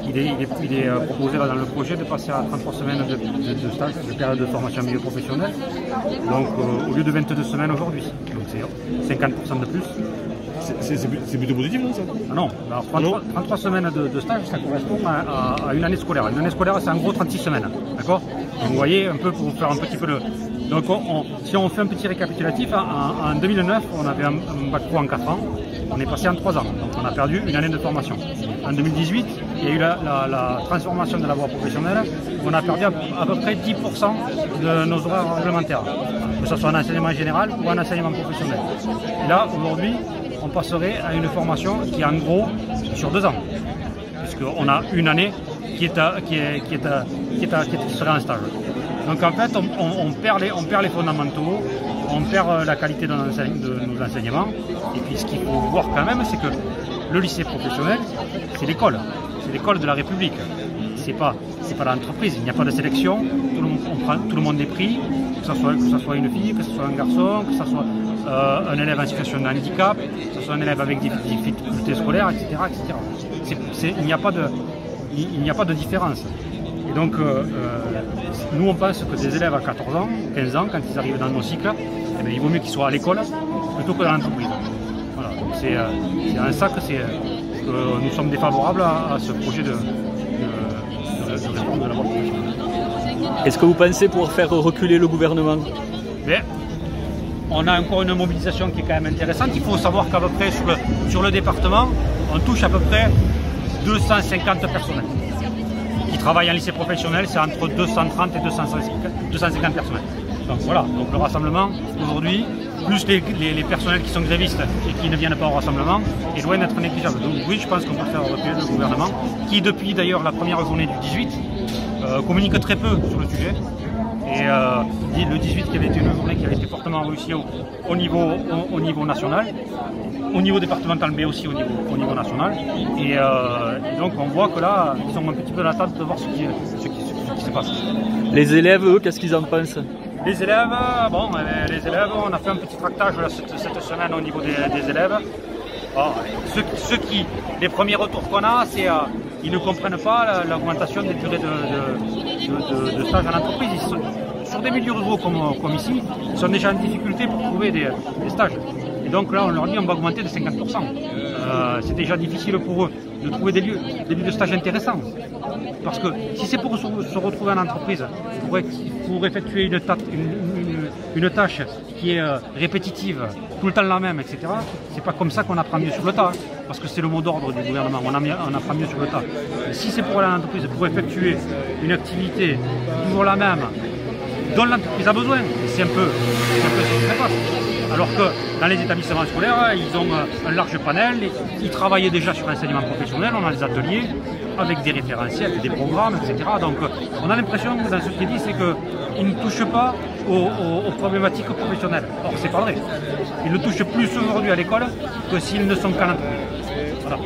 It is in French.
il est proposé là, dans le projet de passer à 33 semaines de stage, de période de formation en milieu professionnel, donc au lieu de 22 semaines aujourd'hui. Donc c'est 50% de plus. C'est plutôt positif, non, ça? Ah non, alors 33 semaines de stage, ça correspond à une année scolaire. Une année scolaire, c'est en gros 36 semaines, d'accord? Vous voyez, un peu pour faire un petit peu de... Donc si on fait un petit récapitulatif, en 2009, on avait un bac pro en 4 ans, on est passé en 3 ans, donc on a perdu une année de formation. En 2018, il y a eu la transformation de la voie professionnelle, où on a perdu à peu près 10% de nos horaires réglementaires, que ce soit en enseignement général ou en enseignement professionnel. Et là, aujourd'hui, on passerait à une formation qui est en gros sur 2 ans, puisqu'on a une année qui serait en stage. Donc en fait, on perd les fondamentaux, on perd la qualité de nos enseignements. Et puis ce qu'il faut voir quand même, c'est que le lycée professionnel, c'est l'école de la République. C'est pas l'entreprise, il n'y a pas de sélection, tout le monde est pris, que ce soit une fille, que ce soit un garçon, que ce soit un élève en situation de handicap, que ce soit un élève avec des difficultés scolaires, etc. etc. Il n'y a pas de différence. Et donc, nous on pense que des élèves à 14 ans, 15 ans, quand ils arrivent dans nos cycles, eh bien, il vaut mieux qu'ils soient à l'école plutôt que dans l'entreprise. Voilà, donc c'est en ça que nous sommes défavorables à ce projet de réforme de la voie professionnelle. Est-ce que vous pensez pouvoir faire reculer le gouvernement? Bien, on a encore une mobilisation qui est quand même intéressante. Il faut savoir qu'à peu près sur le département, on touche à peu près 250 personnels. Qui travaillent en lycée professionnel, c'est entre 230 et 250 personnels. Donc voilà, donc le rassemblement aujourd'hui, plus les personnels qui sont grévistes et qui ne viennent pas au rassemblement, est loin d'être négligeable. Donc oui, je pense qu'on peut faire reculer le gouvernement, qui depuis d'ailleurs la première journée du 18, communique très peu sur le sujet. Et le 18 qui avait été une journée qui avait été fortement réussie au niveau national, au niveau départemental, mais aussi au niveau national. Et donc on voit que là, ils sont un petit peu à l'attente de voir ce qui se passe. Les élèves, eux, qu'est-ce qu'ils en pensent? Les élèves, on a fait un petit tractage là, cette semaine au niveau des élèves. Bon, les premiers retours qu'on a, c'est ils ne comprennent pas l'augmentation des durées de stage en entreprise. Sur des milieux ruraux comme ici, ils sont déjà en difficulté pour trouver des stages. Et donc là, on leur dit on va augmenter de 50%. C'est déjà difficile pour eux de trouver des lieux de stage intéressants. Parce que si c'est pour se retrouver en entreprise, pour effectuer une tâche qui est répétitive, tout le temps la même, etc., c'est pas comme ça qu'on apprend mieux sur le tas. Parce que c'est le mot d'ordre du gouvernement, on apprend mieux sur le tas. Et si c'est pour aller en entreprise, pour effectuer une activité toujours la même, dont l'entreprise a besoin, c'est un peu ce qui se passe. Alors que dans les établissements scolaires, ils ont un large panel, ils travaillaient déjà sur l'enseignement professionnel, on a des ateliers avec des référentiels, des programmes, etc. Donc on a l'impression que dans ce qui est dit, c'est qu'ils ne touchent pas aux problématiques professionnelles. Or c'est pas vrai. Ils ne touchent plus aujourd'hui à l'école que s'ils ne sont qu'à l'entreprise. Voilà.